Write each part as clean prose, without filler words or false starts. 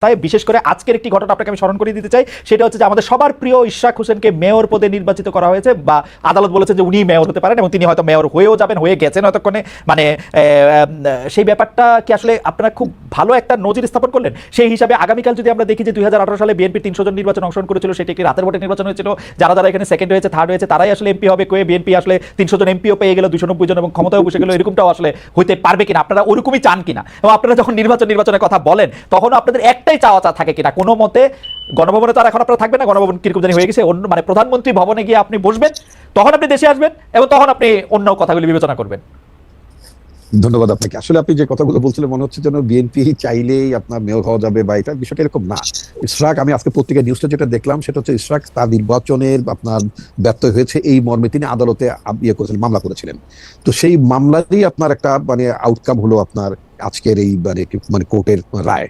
অবস্থায় বিশেষ করে আজকের একটি ঘটনা আপনাকে আমি স্মরণ করে দিতে চাই, সেটা হচ্ছে যে আমাদের সবার প্রিয় ইশরাক হোসেনকে মেয়র পদে নির্বাচিত করা হয়েছে, বা আদালত বলেছে যে উনি মেয়র হতে পারেন এবং তিনি হয়তো মেয়র হয়েও যাবেন, হয়ে গেছেন এতক্ষণে। মানে সেই ব্যাপারটা কি আসলে আপনারা খুব ভালো একটা নজির স্থাপন করলেন? সেই হিসাবে আগামীকাল যদি আমরা দেখি যে 2018 সালে বিএনপি 300 জন নির্বাচন অংশগ্রহণ করেছিল, সেটি একটি রাতের ভোটে নির্বাচন হয়েছিল, যারা যারা এখানে সেকেন্ড হয়েছে, থার্ড হয়েছে, তারাই আসলে এমপি হবে, কয়ে বিএনপি আসলে 300 জন এমপিও পেয়ে গেল, 290 জন এবং ক্ষমতায় বসে গেল, এরকমটাও আসলে হইতে পারবে কিনা? আপনারা ওরকমই চান কিনা? এবং আপনারা যখন নির্বাচনের কথা বলেন তখন আপনাদের একটাই চাওয়া থাকে কিনা কোনো মতে গণভবনে তো আর এখন আপনারা থাকবেন না, গণভবন কিরকম জানি হয়ে গেছে, অন্য মানে প্রধানমন্ত্রী ভবনে গিয়ে আপনি বসবেন, তখন আপনি দেশে আসবেন এবং তখন আপনি অন্য কথাগুলি বিবেচনা করবেন? ধন্যবাদ আপনাকে। আসলে আপনি যে কথাগুলো বলছিলেন মনে হচ্ছে যেন বিএনপি চাইলেই আপনার মেয়র হওয়া যাবে, বা এটা বিষয়টা এরকম না। ইশরাক, আমি আজকে পত্রিকায় নিউজটা যেটা দেখলাম সেটা হচ্ছে ইশরাক তার নির্বাচনের আপনার ব্যর্থ হয়েছে এই মর্মে তিনি আদালতে করেছিলেন, মামলা করেছিলেন। তো সেই মামলারই আপনার একটা মানে আউটকাম হলো আপনার আজকের এই মানে কোর্টের রায়।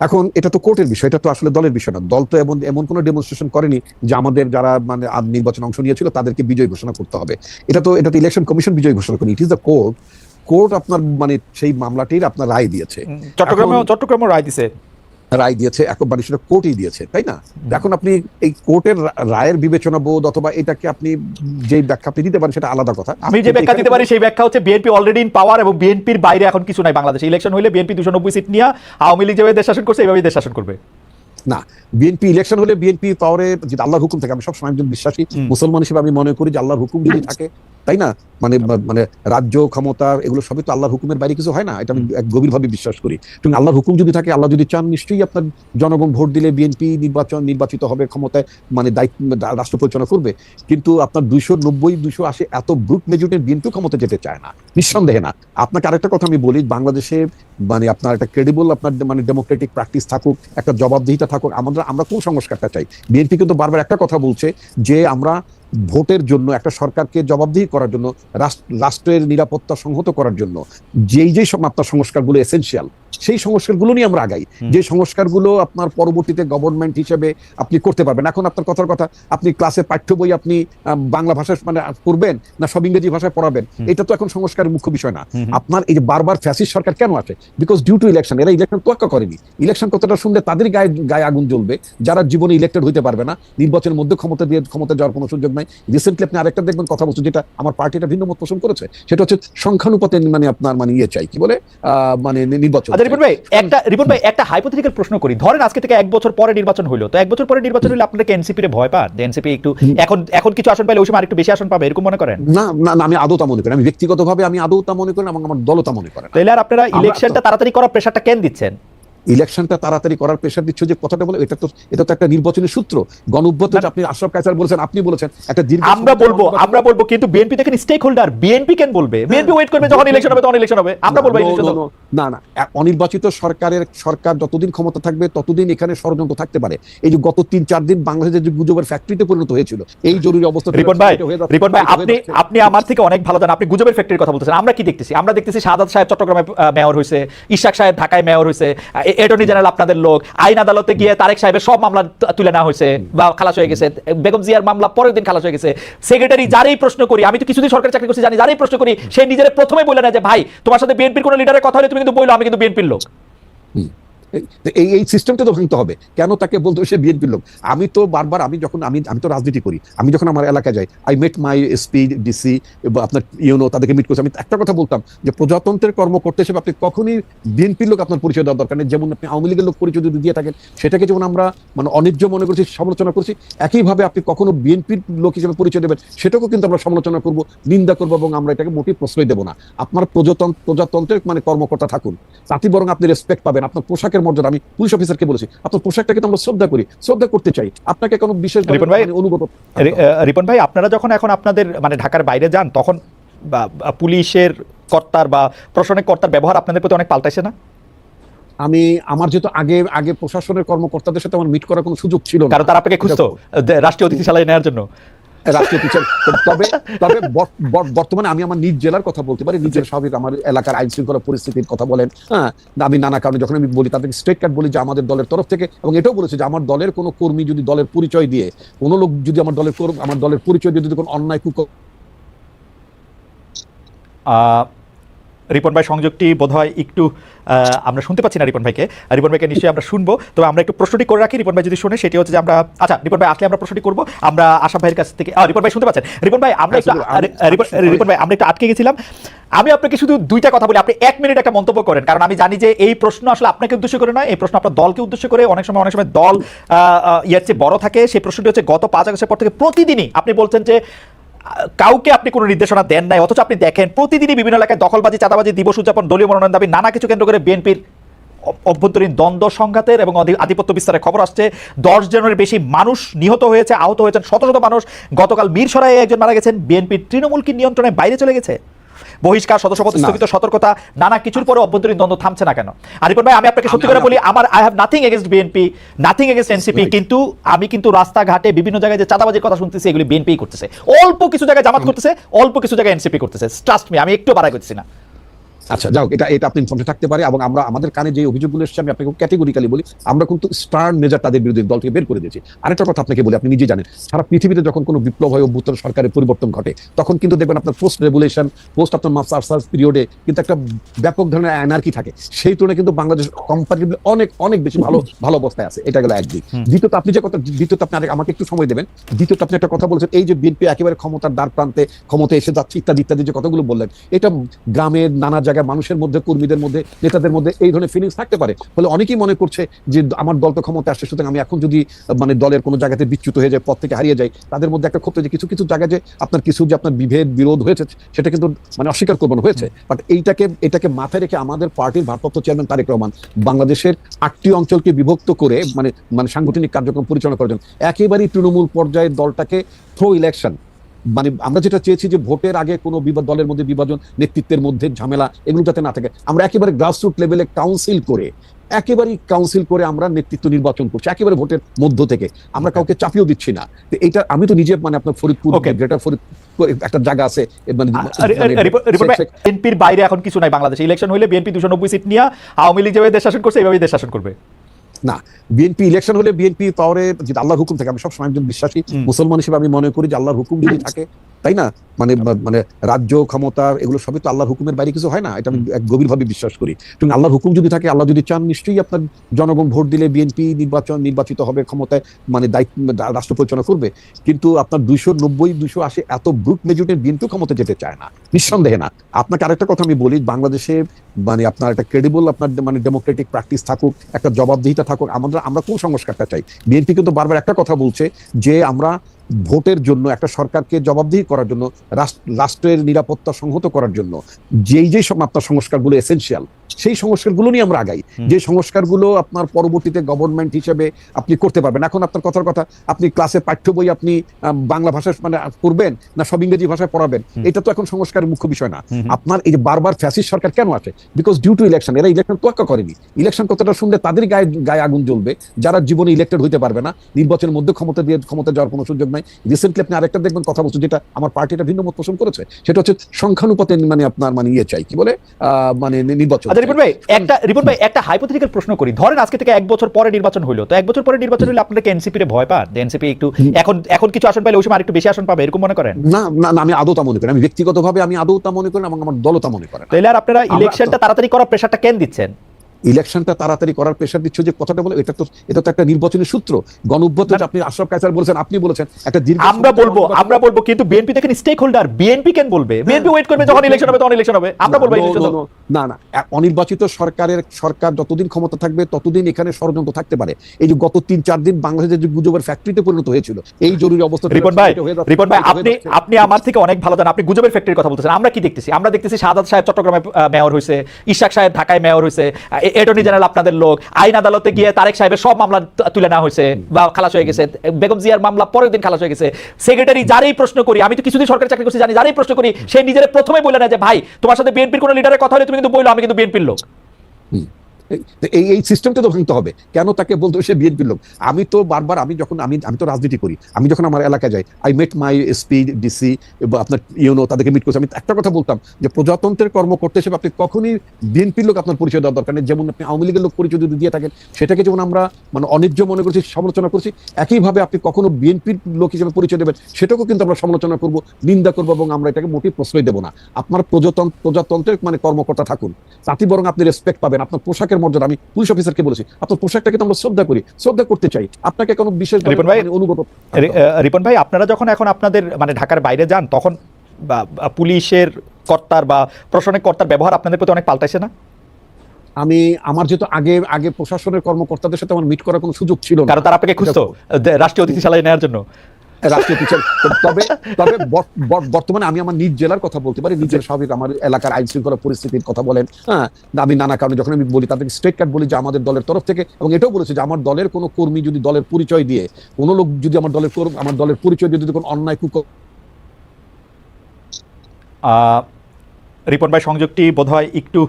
এখন এটা তো কোর্টের বিষয়, এটা তো আসলে দলের বিষয় না। দল তো এমন কোনো ডেমনস্ট্রেশন করেনি যে আমাদের যারা মানে নির্বাচন অংশ নিয়েছিল তাদেরকে বিজয় ঘোষণা করতে হবে। এটা তো ইলেকশন কমিশন বিজয় ঘোষণা করেনি, it is the court. Court আপনার মানে সেই মামলাটির আপনার রায় দিয়েছে, চট্টগ্রামেও রায় দিয়েছে, এখন মানে সেটা কোর্টই দিয়েছে, তাই না? এখন আপনি এই কোর্টের রায়ের বিবেচনা বোধ অথবা এটাকে আপনি যে ব্যাখ্যা আপনি দিতে পারেন সেটা আলাদা কথা। আমি যে ব্যাখ্যা দিতে পারি সেই ব্যাখ্যা হচ্ছে বিএনপি অলরেডি ইন পাওয়ার এবং বিএনপির বাইরে এখন কিছু নাই বাংলাদেশে। ইলেকশন হলে বিএনপি 290 সিট নিয়ে আওয়ামী লীগ যেভাবে দেশ শাসন করছে এইভাবেই দেশ শাসন করবে না। বিএনপি ইলেকশন হলে বিএনপি পাওয়ারে যদি আল্লাহর হুকুম থাকে, আমি সবসময় একজন বিশ্বাসী মুসলমান হিসেবে আমি মনে করি যে আল্লাহর হুকুম যদি থাকে, তাই না, মানে মানে রাজ্য ক্ষমতা এগুলো সবই তো আল্লাহর হুকুমের বাইরে কিছু হয় না, এটা আমি গভীরভাবে বিশ্বাস করি। কিন্তু আল্লাহর হুকুম যদি থাকে, আল্লাহ যদি চান, নিশ্চয়ই আপনার জনগণ ভোট দিলে বিএনপি নির্বাচিত হবে, ক্ষমতায় মানে দায়িত্ব রাষ্ট্র পরিচালনা করবে। কিন্তু আপনার 290 280 এত ব্রুট মেজরিটির বিএনপি ক্ষমতা যেতে চায় না, নিঃসন্দেহে না। আপনাকে আরেকটা কথা আমি বলি, বাংলাদেশে মানে আপনার একটা ক্রেডিবল আপনার মানে ডেমোক্রেটিক প্র্যাকটিস থাকুক, একটা জবাবদিহিতা থাকুক। আমরা কোন সংস্কারটা চাই? বিএনপি কিন্তু বারবার একটা কথা বলছে যে আমরা ভোটের জন্য একটা সরকারকে জবাবদিহি করার জন্য, রাষ্ট্রের নিরাপত্তা সংহত করার জন্য যেই সব আপনার সংস্কারগুলো এসেনশিয়াল, সেই সংস্কারগুলো নিয়ে আমরা আগাই, যে সংস্কারগুলো আপনার পরবর্তীতে গভর্নমেন্ট হিসেবে আপনি করতে পারবেন। এখন আপনার কথার কথা, আপনি ক্লাসে পাঠ্য বই আপনি বাংলা ভাষায় মানে করবেন না সব ইংরেজি ভাষায় পড়াবেন, এটা তো এখন সংস্কারের মুখ্য বিষয় না। আপনার এই যে বারবার ফ্যাসিস্ট সরকার কেন আছে? Because due to election. এরা ইলেকশন তোয়াক্কা করেনি। ইলেকশন কথাটা শুনলে তাদের গায়ে আগুন জ্বলবে যারা জীবনে ইলেক্টেড হইতে পারবে না, নির্বাচনের মধ্যে ক্ষমতা যাওয়ার কোনো সুযোগ নাই। রিসেন্টলি আপনি আরেকটা দেখবেন কথা বলছেন, যেটা আমার পার্টিটা ভিন্ন মত পোষণ করেছে, সেটা হচ্ছে সংখ্যানুপাতে মানে আপনার মানে চাই, কি বলে মানে নির্বাচন। রিপন ভাই একটা হাইপোথেটিক্যাল প্রশ্ন করি, ধরেন আজকে থেকে 1 বছর পরে নির্বাচন হলো, তো 1 বছর পরে নির্বাচন হলে আপনারা কি এনসিপি রে ভয় পান? এনসিপি একটু এখন কিছু আসন পাইলে ওই সময় আরেকটু বেশি আসন পাবে, এরকম মনে করেন? না না, আমি আদৌ তা মনে করি, আমি ব্যক্তিগতভাবে আমি আদৌ তা মনে করি এবং আমার দলও তা মনে করে না। তাহলে আর আপনারা ইলেকশনটা তাড়াতাড়ি করার প্রেসারটা কেন দিচ্ছেন? ইলেকশনটা তাড়াতাড়ি করার প্রেশার দিচ্ছে যে কথাটা বলে, এটা তো একটা নির্বাচনী সূত্র। গণঅভ্যুত্থান আপনি আশরাফ কায়সার বলেছেন, আপনি বলেছেন একটা দীর্ঘ, আমরা বলবো কিন্তু বিএনপি দেখেন স্টেক হোল্ডার, বিএনপি কেন বলবে? বিএনপি ওয়েট করবে যখন ইলেকশন হবে তখন ইলেকশন হবে, আমরা বলবো না না, অনির্বাচিত সরকার যতদিন ক্ষমতা থাকবে ততদিন এখানে ষড়যন্ত্র থাকতে পারে। এই যে গত 3-4 দিন বাংলাদেশের যে গুজবের ফ্যাক্টরিতে পরিণত হয়েছিল এই জরুরি অবস্থা। রিপন ভাই আপনি আমার থেকে অনেক ভালো জানেন, আপনি গুজবের ফ্যাক্টরির কথা বলতেছেন। আমরা কি দেখতেছি? আমরা দেখতেছি শাহাদাত সাহেব চট্টগ্রামে মেয়র হয়েছে, ইশরাক সাহেব ঢাকায় মেয়র হয়েছে, অ্যাটর্নি জেনারেল আপনাদের লোক, আইন আদালতে গিয়ে তারেক সাহেবের সব মামলা তুলে নেওয়া হয়েছে বা খালাস হয়ে গেছে, বেগম জিয়ার মামলা পরের দিন খালাস হয়ে গেছে। সেক্রেটারি যারাই প্রশ্ন করি, আমি তো কিছুদিন সরকারি চাকরি করছি জানি, যারাই প্রশ্ন করি সে নিজের প্রথমে বলে না যে ভাই তোমার সাথে বিএনপির কোন লিডারের কথা হলে তুমি কিন্তু বললো আমি কিন্তু বিএনপির লোক। এই সিস্টেমটা তো ভাঙতে হবে। কেন তাকে বলতে সে বিএনপির লোক? আমি তো বারবার আমি তো রাজনীতি করি, আমি যখন আমার এলাকায় যাই, I met my SP DC আপনার তাদেরকে মিট করছি। আমি একটা কথা বলতাম যে প্রজাতন্ত্রের কর্মকর্তা হিসেবে আপনি কখনই বিএনপির লোক আপনার পরিচয় দেওয়ার দরকার নেই। যেমন আপনি আওয়ামী লীগের লোক পরিচয় যদি দিয়ে থাকেন, সেটাকে যেমন আমরা মানে অন্যায্য মনে করছি, সমালোচনা করছি, একইভাবে আপনি কখনো বিএনপির লোক হিসেবে পরিচয় দেবেন, সেটাকেও কিন্তু আমরা সমালোচনা করবো, নিন্দা করবো, এবং আমরা এটাকে মোটেই প্রশ্রয় দেবো না। আপনার প্রজাতন্ত্রের মানে কর্মকর্তা থাকুন, তাতে বরং আপনি রেসপেক্ট পাবেন। আপনার পোশাকের মর্যাদা, আমি পুলিশ অফিসারকে বলেছি, আপনার পোশাকটাকে তো আমরা শ্রদ্ধা করতে চাই, আপনাকে কোনো বিশেষ অনুগত। রিপন ভাই আপনারা যখন এখন আপনাদের মানে ঢাকার বাইরে যান, তখন পুলিশের কর্তার বা প্রশাসনিক কর্তার ব্যবহার আপনাদের প্রতি অনেক পাল্টাইছে না? আমার যেহেতু আগে প্রশাসনের কর্মকর্তাদের সাথে আমার মিট করার কোনো সুযোগ ছিল না, কারণ তারা আপনাকে খুঁজতো রাষ্ট্রীয় অতিথিশালায় নেওয়ার জন্য। তবে বর্তমানে আমি আমার নিজ জেলার কথা বলতে পারি, নিজের স্বাভাবিক আমার এলাকার আইন শৃঙ্খলা পরিস্থিতির কথা বলেন, হ্যাঁ, আমি নানা কারণে যখন আমি বলি তাদেরকে স্ট্রেট কাট বলি যে আমাদের দলের তরফ থেকে, এবং এটাও বলেছে যে আমার দলের কোনো কর্মী যদি দলের পরিচয় দিয়ে কোনো লোক যদি আমার দলের পরিচয় দিয়ে যদি কোনো অন্যায় রিপন ভাই সংযোগটি বোধহয় একটু আমরা শুনতে পাচ্ছি না রিপন ভাইকে নিশ্চয়ই আমরা শুনবো। তবে আমরা একটু প্রশ্নটি করে রাখি, রিপন ভাই যদি শুনে সেটি হচ্ছে যে আমরা আচ্ছা রিপন ভাই আসলে আমরা প্রশ্নটি করবো। আমরা আশা ভাইয়ের কাছ থেকে রিপন ভাই শুনতে পাচ্ছেন? রিপন ভাই আমরা একটু রিপন ভাই আমরা একটু আটকে গেছিলাম। আমি আপনাকে শুধু দুইটা কথা বলি, আপনি 1 মিনিট একটা মন্তব্য করেন, কারণ আমি জানি যে এই প্রশ্ন আসলে আপনাকে উদ্দেশ্য করে নয়, এই প্রশ্ন আপনার দলকে উদ্দেশ্য করে। অনেক সময় দল ইয়ার চেয়ে বড় থাকে। সেই প্রশ্নটি হচ্ছে গত 5 আগস্টের পর থেকে প্রতিদিনই আপনি বলছেন যে কাউকে আপনি কোনো নির্দেশনা দেন নাই, অথচ আপনি দেখেন প্রতিদিনই বিভিন্ন এলাকায় দখলবাজি, চাঁদাবাজি, দিবস উদযাপন, দলীয় মনোনয়ন দাবি, নানা কিছু কেন্দ্র করে বিএনপির অভ্যন্তরীণ দ্বন্দ্ব সংঘাতের এবং আধিপত্য বিস্তারের খবর আসছে। 10 জনের বেশি মানুষ নিহত হয়েছে, আহত হয়েছেন শত শত মানুষ। গতকাল মিরসরাইয়ে একজন মারা গেছেন। বিএনপির তৃণমূল কি নিয়ন্ত্রণের বাইরে চলে গেছে? বহিষ্কার, সদস্যপদ স্থগিত, সতর্কতা, নানা কিছুর পরে অভ্যন্তরীণ দ্বন্দ্ব থামছে না কেন? আরিফুল ভাই আমি আপনাকে সত্যি করে বলি, আমার I have nothing against BNP, nothing against NCP, কিন্তু আমি কিন্তু রাস্তাঘাটে বিভিন্ন জায়গায় যে চাঁদাবাজির কথা শুনতেছি এগুলি বিএনপি করতেছে। অল্প কিছু জায়গায় জামাত করতেছে, অল্প কিছু জায়গায় এনসিপি করতেছে। ট্রাস্ট মি, আমি একটু বাড়াই করতেছি না। আচ্ছা যাও, এটা আপনি ইনফর্মে থাকতে পারে। এবং আমরা আমাদের কানে যে অভিযোগগুলো এসেছে আমি আপনাকে ক্যাটেগরিক্যালি বলি, আমরা কিন্তু স্টার্ন মেজার তাদের বিরুদ্ধে দল থেকে বের করে দিয়েছি। আরেকটা কথা আপনাকে বলি, আপনি নিজে জানেন সারা পৃথিবীতে যখন কোনো বিপ্লব হয়, অভ্যুত্থান, সরকারের পরিবর্তন ঘটে, তখন কিন্তু দেখবেন আপনার পোস্ট রেগুলেশন, পোস্ট আপনার মাস্টার্স পিরিয়ডে কিন্তু একটা ব্যাপক ধরনের অ্যানার্কি থাকে। সেই তুলনায় কিন্তু বাংলাদেশ কম্পারেটিভলি অনেক অনেক বেশি ভালো অবস্থায় আছে। এটা গেল একদিক। দ্বিতীয়ত আপনি যে কথা, দ্বিতীয়ত আপনি আমাকে একটু সময় দেবেন। দ্বিতীয়ত আপনি একটা কথা বলেছেন, এই যে বিএনপি একেবারে ক্ষমতার দ্বার প্রান্তে, ক্ষমতা এসে যাচ্ছে ইত্যাদি ইত্যাদি যে কথাগুলো বললেন, এটা গ্রামের নানা জায়গায় মানুষের মধ্যে, কর্মীদের মধ্যে, নেতাদের মধ্যে এই ধরনের ফিলিংস থাকতে পারে বলে অনেকেই মনে করছে যে আমার দল তো ক্ষমতা আসছে, সুতরাং আমি এখন যদি মানে দলের কোনো জায়গাতে বিচ্যুত হয়ে যায়, পদ থেকে হারিয়ে যায়, তাদের মধ্যে একটা ক্ষোভ, যে কিছু কিছু জায়গায় যে আপনার কিছু যে আপনার বিভেদ বিরোধ হয়েছে সেটা কিন্তু মানে অস্বীকার করবেন হয়েছে। বাট এটাকে মাথায় রেখে আমাদের পার্টির ভারপ্রাপ্ত চেয়ারম্যান তারেক রহমান বাংলাদেশের 8টি অঞ্চলকে বিভক্ত করে মানে সাংগঠনিক কার্যক্রম পরিচালনা করার জন্য একেবারেই তৃণমূল পর্যায়ের দলটাকে থ্রো ইলেকশন, মানে আমরা যেটা চেয়েছি যে ভোটের আগে কোনো দলের মধ্যে বিভাজন, নেতৃত্বের মধ্যে ঝামেলা এগুলো যাতে না থাকে, আমরা একেবারে গ্রাসরুট লেভেলে কাউন্সিল করে আমরা নেতৃত্ব নির্বাচন করছি, একেবারে ভোটের মধ্য থেকে। আমরা কাউকে চাপিয়েও দিচ্ছি না। এটা আমি তো নিজে মানে আপনার ফরিদপুর, গ্রেটার ফরিদপুর একটা জায়গা আছে, মানে বিএনপির বাইরে এখন কিছু নাই বাংলাদেশে। ইলেকশন হলে বিএনপি 290 সিট নিয়ে আওয়ামী লীগ যেভাবে দেশ শাসন করছে এইভাবেই দেশ শাসন করবে না। বিএনপি ইলেকশন হলে বিএনপি পাওয়ারে যদি আল্লাহর হুকুম থাকে, আমি সবসময় একজন বিশ্বাসী মুসলমান হিসেবে আমি মনে করি যে আল্লাহর হুকুম যদি থাকে, তাই না, মানে রাজ্য ক্ষমতা এগুলো সবই তো আল্লাহর হুকুমের বাইরে কিছু হয় না, এটা আমি গভীরভাবে বিশ্বাস করি। এবং আল্লাহর হুকুম যদি থাকে, আল্লাহ যদি চান, নিশ্চয়ই আপনার জনগণ ভোট দিলে বিএনপি নির্বাচিত হবে, ক্ষমতায় মানে দায়িত্ব রাষ্ট্র পরিচালনা করবে। কিন্তু আপনার 290 280 এত ব্রুট মেজরিটির বিএনপি ক্ষমতা যেতে চায় না, নিঃসন্দেহে না। আপনাকে আরেকটা কথা আমি বলি, বাংলাদেশে মানে আপনার একটা ক্রেডিবল আপনার মানে ডেমোক্রেটিক প্র্যাকটিস থাকুক, একটা জবাবদিহিতা থাকুক। আমরা কোন সংস্কারটা চাই? বিএনপি কিন্তু বারবার একটা কথা বলছে যে আমরা ভোটের জন্য, একটা সরকারকে জবাবদিহি করার জন্য, রাষ্ট্রের নিরাপত্তা সংহত করার জন্য যেই সব আপনার সংস্কারগুলো এসেনশিয়াল, সেই সংস্কারগুলো নিয়ে আমরা আগাই। যে সংস্কারগুলো আপনার পরবর্তীতে গভর্নমেন্ট হিসেবে আপনি করতে পারবেন। এখন আপনার কথার কথা, আপনি ক্লাসে পাঠ্য বই আপনি বাংলা ভাষায় মানে পড়বেন না সব ইংরেজি ভাষায় পড়াবেন, এটা তো এখন সংস্কারের মুখ্য বিষয় না। আপনার এই যে বারবার ফ্যাসিস্ট সরকার কেন আছে? Because due to election. এরা ইলেকশন তোয়াক্কা করেনি। ইলেকশন কথাটা শুনলে তাদের গায়ে আগুন জ্বলবে যারা জীবনে ইলেক্টেড হইতে পারবে না, নির্বাচনের মধ্যে ক্ষমতা যাওয়ার কোনো সুযোগ নাই। রিসেন্টলি আপনি আরেকটা দেখবেন কথা বলছেন, যেটা আমার পার্টিটা ভিন্ন মত পোষণ করেছে, সেটা হচ্ছে সংখ্যানুপাতে মানে আপনার মানে চাই, কি বলে মানে নির্বাচন। রিপন ভাই একটা হাইপোথেটিক্যাল প্রশ্ন করি, ধরেন আজকে থেকে 1 বছর পরে নির্বাচন হলো, তো 1 বছর পরে নির্বাচন হলে আপনারা কি এনসিপি রে ভয় পান? এনসিপি একটু এখন কিছু আসন পাইলে ওই সময় আরেকটু বেশি আসন পাবে, এরকম মনে করেন? না না, আমি আদৌ তা মনে করি, আমি ব্যক্তিগতভাবে আমি আদৌ তা মনে করি এবং আমার দলও তা মনে করে। তাহলে আর আপনারা ইলেকশনটা তাড়াতাড়ি করার প্রেসারটা কেন দিচ্ছেন? ইলেকশনটা তাড়াতাড়ি করার প্রেসার দিচ্ছে যে কথাটা বলে, এটা তো একটা নির্বাচনের সূত্র। গণঅভ্যুত্থান আপনি আশরাফ কায়সার বলেছেন, আপনি বলেছেন একটা দীর্ঘ, আমরা বলবো কিন্তু বিএনপি দেখেন স্টেক হোল্ডার, বিএনপি কেন বলবে? বিএনপি ওয়েট করবে যখন ইলেকশন হবে, তখন ইলেকশন হবে। আমরা বলবো না, অনির্বাচিত সরকার যতদিন ক্ষমতা থাকবে ততদিন এখানে ষড়যন্ত্র থাকতে পারে। এই যে গত 3-4 দিন বাংলাদেশের যে গুজবের ফ্যাক্টরিতে পরিণত হয়েছিল এই জরুরি অবস্থা। রিপন ভাই আপনি আমার থেকে অনেক ভালো জানেন, আপনি গুজবের ফ্যাক্টরির কথা বলতেছেন। আমরা কি দেখতেছি? আমরা দেখতেছি শাহাদাত সাহেব চট্টগ্রামে মেয়র হয়েছে, ইশাক সাহেব ঢাকায় মেয়র হয়েছে, অ্যাটর্নি জেনারেল আপনাদের লোক, আইন আদালতে গিয়ে তারেক সাহেবের সব মামলা তুলে নেওয়া হয়েছে বা খালাস হয়ে গেছে, বেগম জিয়ার মামলা পরের দিন খালাস হয়ে গেছে। সেক্রেটারি যারাই প্রশ্ন করি, আমি তো কিছুদিন সরকারি চাকরি করছি, জানি যারাই প্রশ্ন করি সে নিজের প্রথমে বলে না যে ভাই তোমার সাথে বিএনপির কোন লিডারের কথা হলে তুমি কিন্তু বললো আমি কিন্তু বিএনপির লোক। এই এই সিস্টেমটা তো ভাঙতে হবে। কেন তাকে বলতে হবে সে বিএনপির লোক? আমি তো বারবার, আমি যখন আমি আমি তো রাজনীতি করি, আমি যখন আমার এলাকায় যাই, I met my SP, DC বা আপনার ইউনো, তাদেরকে মিট করছি। আমি একটা কথা বলতাম যে প্রজাতন্ত্রের কর্মকর্তা হিসেবে আপনি কখনই বিএনপির লোক আপনার পরিচয় দেওয়ার দরকার নেই। যেমন আপনি আওয়ামী লীগের লোক পরিচয় যদি দিয়ে থাকেন, সেটাকে যেমন আমরা মানে অন্যায্য মনে করছি, সমালোচনা করছি, একইভাবে আপনি কখনো বিএনপির লোক হিসেবে পরিচয় দেবেন, সেটাকেও কিন্তু আমরা সমালোচনা করব, নিন্দা করবো, এবং আমরা এটাকে মোটেই প্রশ্রয় দেবো না। আপনার প্রজাতন্ত্রের মানে কর্মকর্তা থাকুন, তাতে বরং আপনি রেসপেক্ট পাবেন। আপনার পোশাকের মর্যাদা, আমি পুলিশ অফিসারকে বলেছি, আপনার পোশাকটাকে তো আমরা শ্রদ্ধা করি, শ্রদ্ধা করতে চাই, আপনাকে কোনো বিশেষ রিপন ভাই, অনুগত। রিপন ভাই, আপনারা যখন এখন আপনাদের মানে ঢাকার বাইরে যান, তখন পুলিশের কর্তার বা প্রশাসনিক কর্তার ব্যবহার আপনাদের প্রতি অনেক পাল্টাইছে না? আমি আমার যেহেতু আগে আগে প্রশাসনের কর্মকর্তাদের সাথে আমার মিট করার কোনো সুযোগ ছিল না, কারণ তারা আপনাকে খুঁজতো রাষ্ট্রীয় অতিথিশালায় নেওয়ার জন্য। রাষ্ট্রীয় টিচার। তবে তবে বর্তমানে আমি আমার নিজ জেলার কথা বলতে পারি, নিজের স্বাভাবিক আমার এলাকার আইন শৃঙ্খলা পরিস্থিতির কথা বলেন, হ্যাঁ, আমি নানা কারণে যখন আমি বলি তাদেরকে স্ট্রেট কাট বলি যে আমাদের দলের তরফ থেকে, এবং এটাও বলেছে যে আমার দলের কোনো কর্মী যদি দলের পরিচয় দিয়ে, কোনো লোক যদি আমার দলের পরিচয় দিয়ে যদি কোনো অন্যায় রিপন ভাই সংযোগটি বোধহয় একটু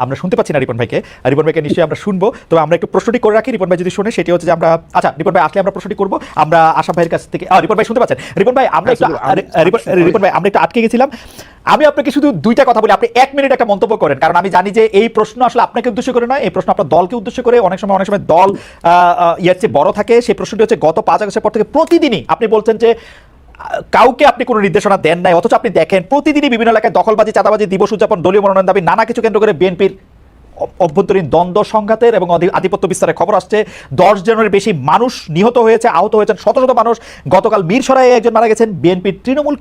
আমরা শুনতে পাচ্ছি না রিপন ভাইকে। রিপন ভাইকে নিশ্চয়ই আমরা শুনবো, তবে আমরা একটু প্রশ্নটি করে রাখি, রিপন ভাই যদি শুনে সেটি হচ্ছে যে আমরা, আচ্ছা রিপন ভাই আসলে আমরা প্রশ্নটি করবো আমরা আশা ভাইয়ের কাছ থেকে। রিপন ভাই শুনতে পাচ্ছেন? রিপন ভাই আমরা একটু রিপন ভাই আমরা একটু আটকে গেছিলাম। আমি আপনাকে শুধু দুইটা কথা বলি, আপনি 1 মিনিট একটা মন্তব্য করেন, কারণ আমি জানি যে এই প্রশ্ন আসলে আপনাকে উদ্দেশ্য করে নয়, এই প্রশ্ন আপনার দলকে উদ্দেশ্য করে। অনেক সময় দল ইয়ার চেয়ে বড় থাকে। সেই প্রশ্নটি হচ্ছে গত 5 আগস্টের পর থেকে প্রতিদিনই আপনি বলছেন যে কাউকে আপনি কোনো নির্দেশনা দেন নাই, অথচ আপনি দেখেন প্রতিদিনই বিভিন্ন এলাকায় দখলবাজি, চাঁদাবাজি, দিবস উদযাপন, দলীয় মনোনয়ন দাবি, নানা কিছু কেন্দ্র করে বিএনপির অভ্যন্তরীণ দ্বন্দ্ব সংঘাতের এবং আধিপত্য বিস্তারের খবর আসছে। 10 জনের বেশি মানুষ নিহত হয়েছে, আহত হয়েছেন শত শত মানুষ। গতকাল মিরসরাইয়ে একজন মারা গেছেন। বিএনপির তৃণমূল